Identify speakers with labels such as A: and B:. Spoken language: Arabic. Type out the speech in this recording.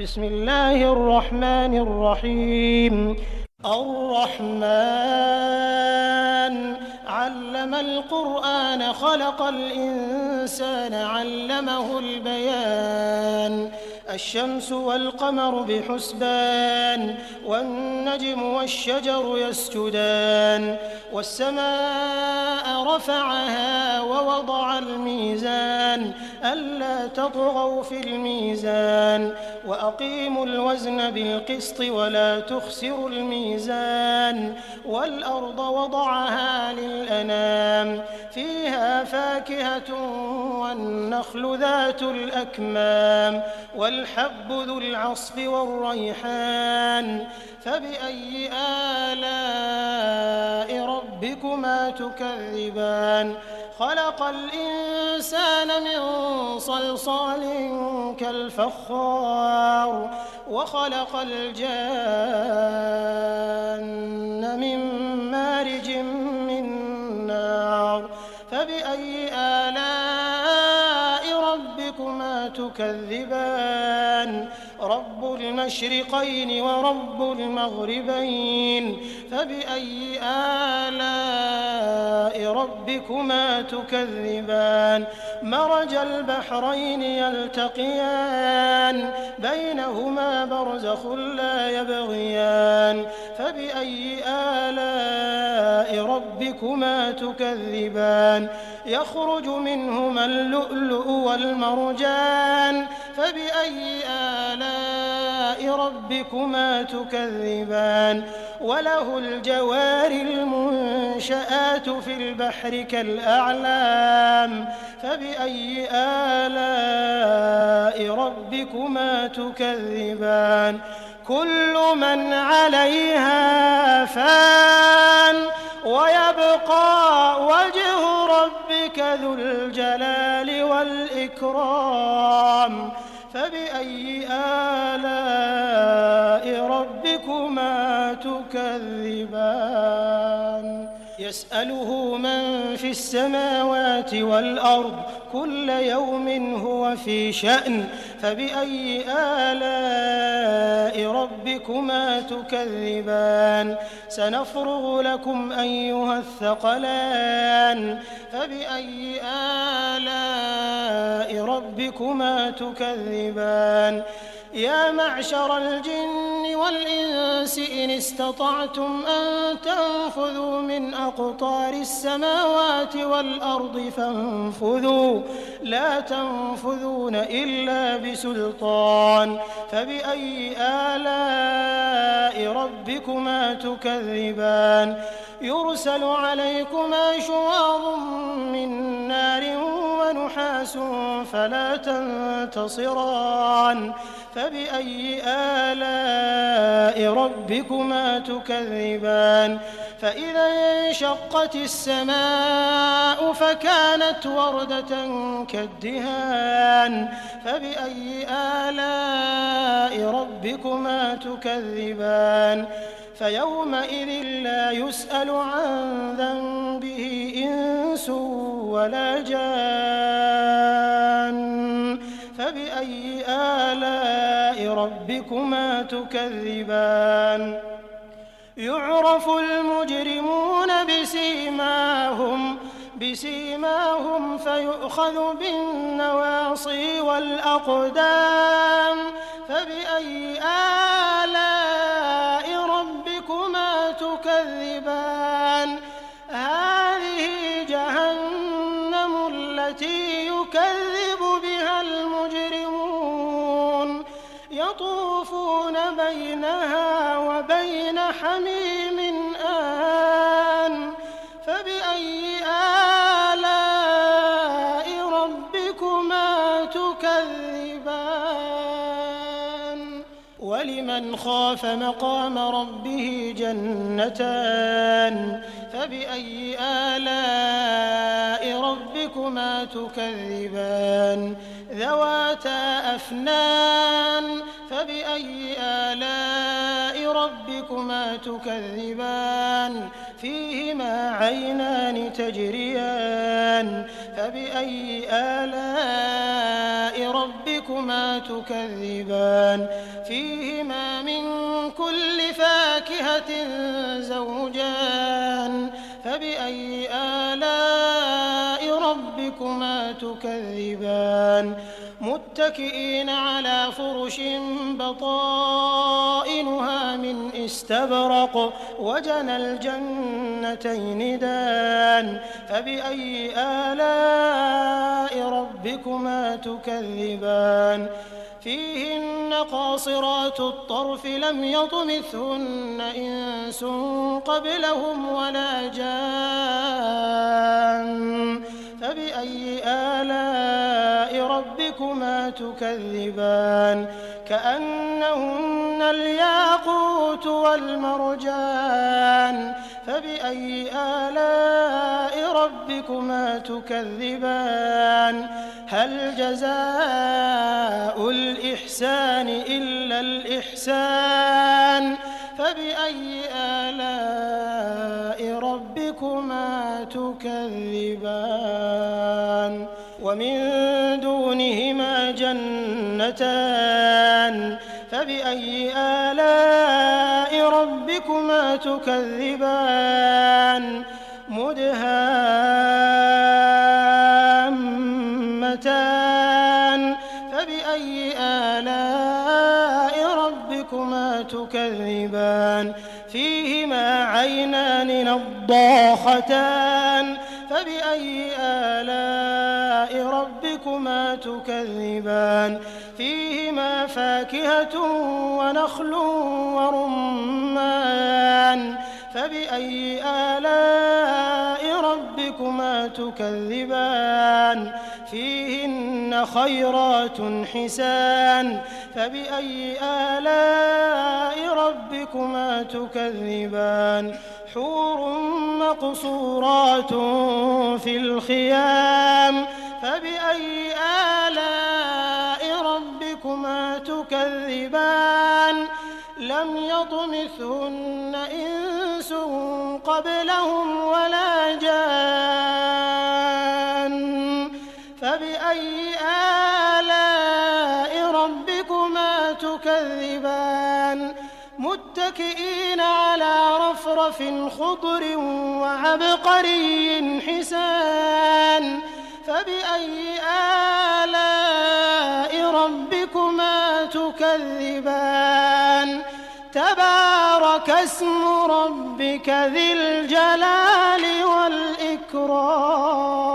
A: بسم الله الرحمن الرحيم. الرحمن علم القرآن خلق الإنسان علمه البيان. الشمس والقمر بحسبان والنجم والشجر يسجدان والسماء رفعها ووضع الميزان ألا تطغوا في الميزان وأقيموا الوزن بالقسط ولا تخسروا الميزان والأرض وضعها للأنام فيها فاكهة والنخل ذات الأكمام والحب ذو العصف والريحان فبأي آلاء ربكما تكذبان. خلق الإنسان من صلصال كالفخار وخلق الجان من مارج من نار فبأي آلاء ربكما تكذبان. رب المشرقين ورب المغربين فبأي آلاء ربكما تكذبان. مرج البحرين يلتقيان بينهما برزخ لا يبغيان فبأي آلاء ربكما تكذبان. يخرج منهما اللؤلؤ والمرجان فبأي آلاء ربكما تكذبان. وله الجوار المنشآت في البحر كالأعلام فبأي آلاء ربكما تكذبان. كل من عليها فان ويبقى وجه ربك ذو الجلال والإكرام فبأي آلاء ربكما تكذبان. يسأله من في السماوات والأرض كل يوم هو في شأن فبأي آلاء ربكما تكذبان. سنفرغ لكم أيها الثقلان فبأي آلاء ربكما تكذبان. يا معشر الجن والإنس إن استطعتم أن تنفذوا من أقطار السماوات والأرض فانفذوا لا تنفذون إلا بسلطان فبأي آلاء ربكما تكذبان. يرسل عليكما شواظ من نار ونحاس فلا تنتصران فبأي آلاء ربكما تكذبان. فإذا انشقت السماء فكانت وردة كالدهان فبأي آلاء ربكما تكذبان. فيومئذ لا يسأل عن ذنبه إنس ولا جان فبأي آلاء ربكما تكذبان. يعرف المجرمون بسيماهم فيؤخذ بالنواصي والأقدام فبأي آلاء ربكما تكذبان. هذه جهنم التي يكذب بها المجرمون يطوفون بينها وبين حميم آن فبأي آلاء ربكما تكذبان. ولمن خاف مقام ربه جنتان فبأي آلاء ربكما تكذبان. ذواتا أفنان فبأي آلاء ربكما تكذبان. فيهما عينان تجريان فبأي آلاء ربكما ربكما تكذبان فيهما من كل فاكهة زوجان فبأي آلاء ربكما تكذبان متكئين على فرش بطائنها من استبرق وجنى الجنتين دان فبأي آلاء ربكما تكذبان فيهن قاصرات الطرف لم يطمثهن إنس قبلهم ولا جان فبأي آلاء ربكما تكذبان كأنهن الياقوت والمرجان فبأي آلاء ربكما تكذبان هل جزاء الإحسان إلا الإحسان فبأي آلاء ربكما تكذبان ومن دونهما جنتان فبأي آلاء ربكما تكذبان مدهامتان فبأي آلاء ربكما تكذبان فيهما عينان نضاختان فبأي آلاء ربكما تكذبان فيهما فاكهة ونخل ورمان فبأي آلاء ربكما تكذبان فيهن خيرات حسان فبأي آلاء ربكما تكذبان حور مقصورات في الخيام فبأي آلاء ربكما تكذبان لم يطمثهن إنس قبلهم ولا جان فبأي آلاء ربكما تكذبان متكئين على رفرف خضر وعبقري حسان فبأي آلاء ربكما تكذبان تبارك اسم ربك ذي الجلال والإكرام